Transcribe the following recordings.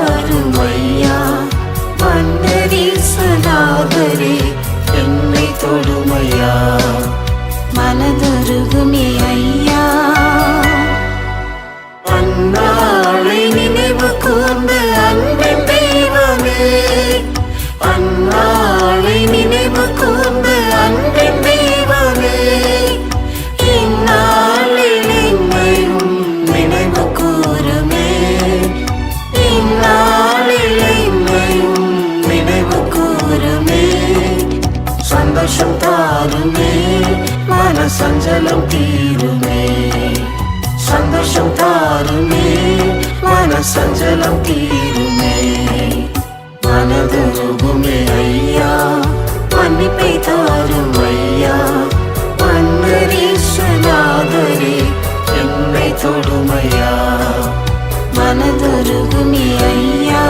தாரும் ஐயா. மன்னரீஸ்வநாதரே என்னை தொடுமையா, மனதுருகுமே ஐயா. அந்நாளை நினைவு கூர்ந்து அன்பின் தெய்வமே, அந்நாளை நினைவு கூர்ந்து அன்பின் தெய்வமே, இந்நாளில் என்னையும் நினைவு கூறுமே, இந்நாளில் என்னையும் நினைவு கூறுமே. சந்தோஷம் தாருமே, மன சஞ்சலம் தீருமே, சந்தோஷம் தாருமே, மன சஞ்சலம் தீருமே. மனதுருகுமே ஐயா, மன்னிப்பை தாரும் ஐயா. மன்னரீஸ்வநாதரே என்னை தொடுமையா, மனதுருகுமே ஐயா.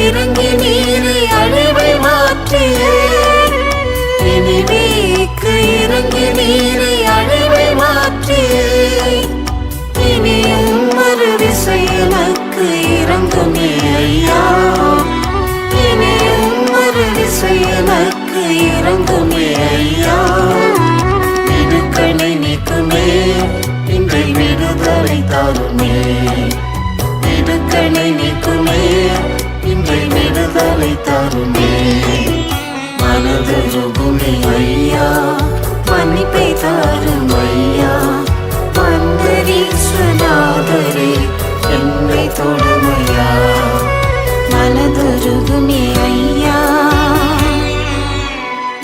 இறங்கி நீரை அழிவை மாற்றியே, இனிவேக்கு இறங்கி நீரை அழிவை மாற்றியே, இனியும் ஒரு விசை எனக்கு இறங்குமே ஐயா, இனியும் ஒரு விசை எனக்கு இறங்குமே ஐயா. இடுக்கணை நீக்குமே, இன்றை விடுதலை தாருமே, இடுக்கணை நீக்குமே, இன்றை விடுதலை தாருமே. மனதுருகுமே ஐயா, மன்னிப்பை தாரும் ஐயா. மன்னரீஸ்வநாதரே என்னை தொடுமையா, மனதுருகுமே ஐயா.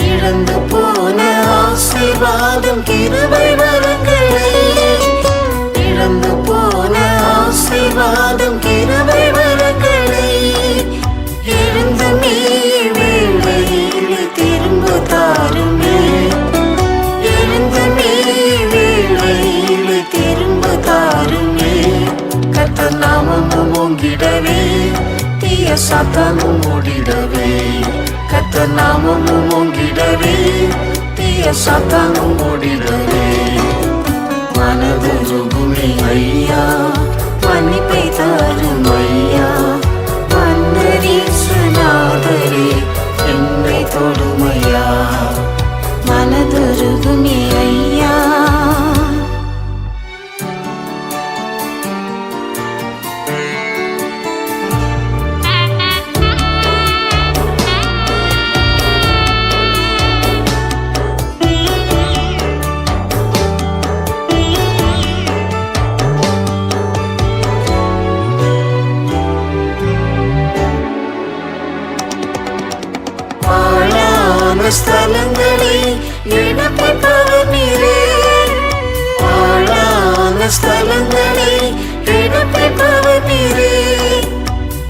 இழந்து போன ஆசீர்வாதம் கிருபை வரங்களே, இழந்து போன ஆசீர்வாதம் கிருபை வரங்களே, எழுந்து நீ வேளையில் திரும்ப தாருமே, எழுந்து நீ வேளையில் திரும்ப தாருமே. கர்த்தர் நாமமும் ஓங்கிடவே, தீய சாத்தானும் ஓடிடவே, கர்த்தர் நாமமும் ஓங்கிடவே, தீய சாத்தானும் ஓடிடவே. மனதுருகுமே ஐயா, மன்னிப்பை தாரும் ஐயா. மன்னரீஸ்வநாதரே என்னை தொடுமையா, மனதுருகுமே ஐயா. ஸ்தலங்களை எடுப்பவர் நீரே, ஆழான ஸ்தலங்களை எடுப்பவர் நீரே,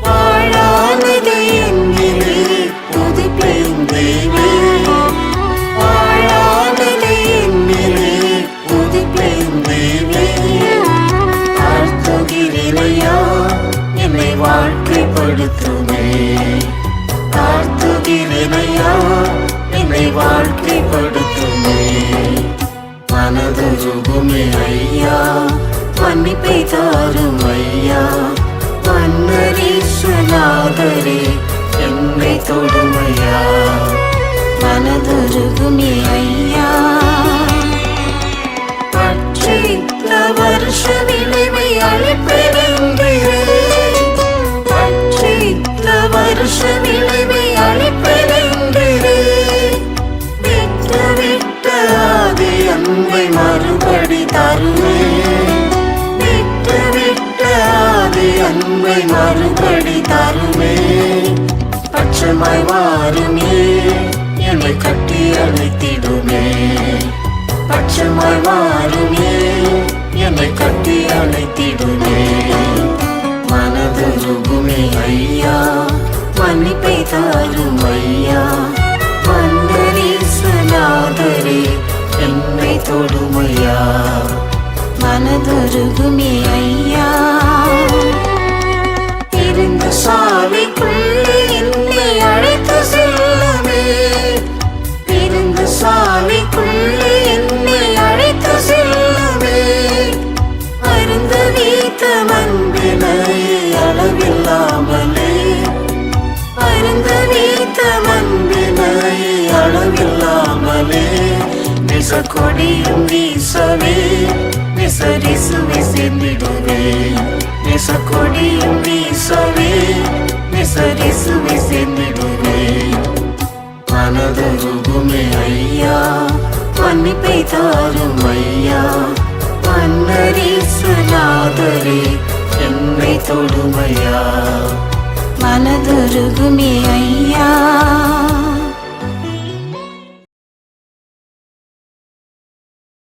வாழானதை என்னிலே புதுப்பியும் தெய்வமே, வாழானதை என்னிலே புதுப்பியும் தெய்வமே. தாழ்த்துகிறேனையா, என்னை வாழ்க்கைப்படுத்துமே, தாழ்த்துகிறேனையா, என்னை வாழ்க்கைப்படுத்துமே. மனதுருகுமே ஐயா, மன்னிப்பை தாரும் ஐயா. மன்னரீஸ்வநாதரே என்னை தொடுமையா, மனதுருகுமே ஐயா. பற்றித்த வருஷ விளைவை அழிப்பெறுகிறே, பற்றித்த வருஷ விளைவை அழிப்பெறுகிறே, விட்டு விட்ட ஆதி அன்பை மறுபடி தருவே, விட்டு விட்ட ஆதி அன்பை மறுபடி தருவே. பட்சமாய் வாருமே, என்னை கட்டி அழைத்திடுமே, பட்சமாய் வாருமே, என்னை கட்டி அழைத்திடுமே. மனதுருகுமே ஐயா, மன்னிப்பை தாரும் ஐயா. தொடுமையா மனதுருகுமே ஐயா. இருந்த சாலைக்குள்ளே என்னை அழைத்து செல்லுமே, இருந்த சாலைக்குள்ளே என்னை அழைத்து செல்லுமே. அருந்த வீத்த மண்பினை அளவில்லாமலே, அருந்த வீத்த மண்பினை அளவில்லாமலே. நெசக்கொடியும் வீசவே நெசரிசுவை சேர்ந்திடுவே, நெசக்கொடியும் வீசவே நெசரிசுவை சேர்ந்திடுவே. மனதுருகுமே ஐயா, மன்னிப்பை தாரும் ஐயா. மன்னரீசுநாதரே என்னை தொடுமையா மனதுருகுமே ஐயா.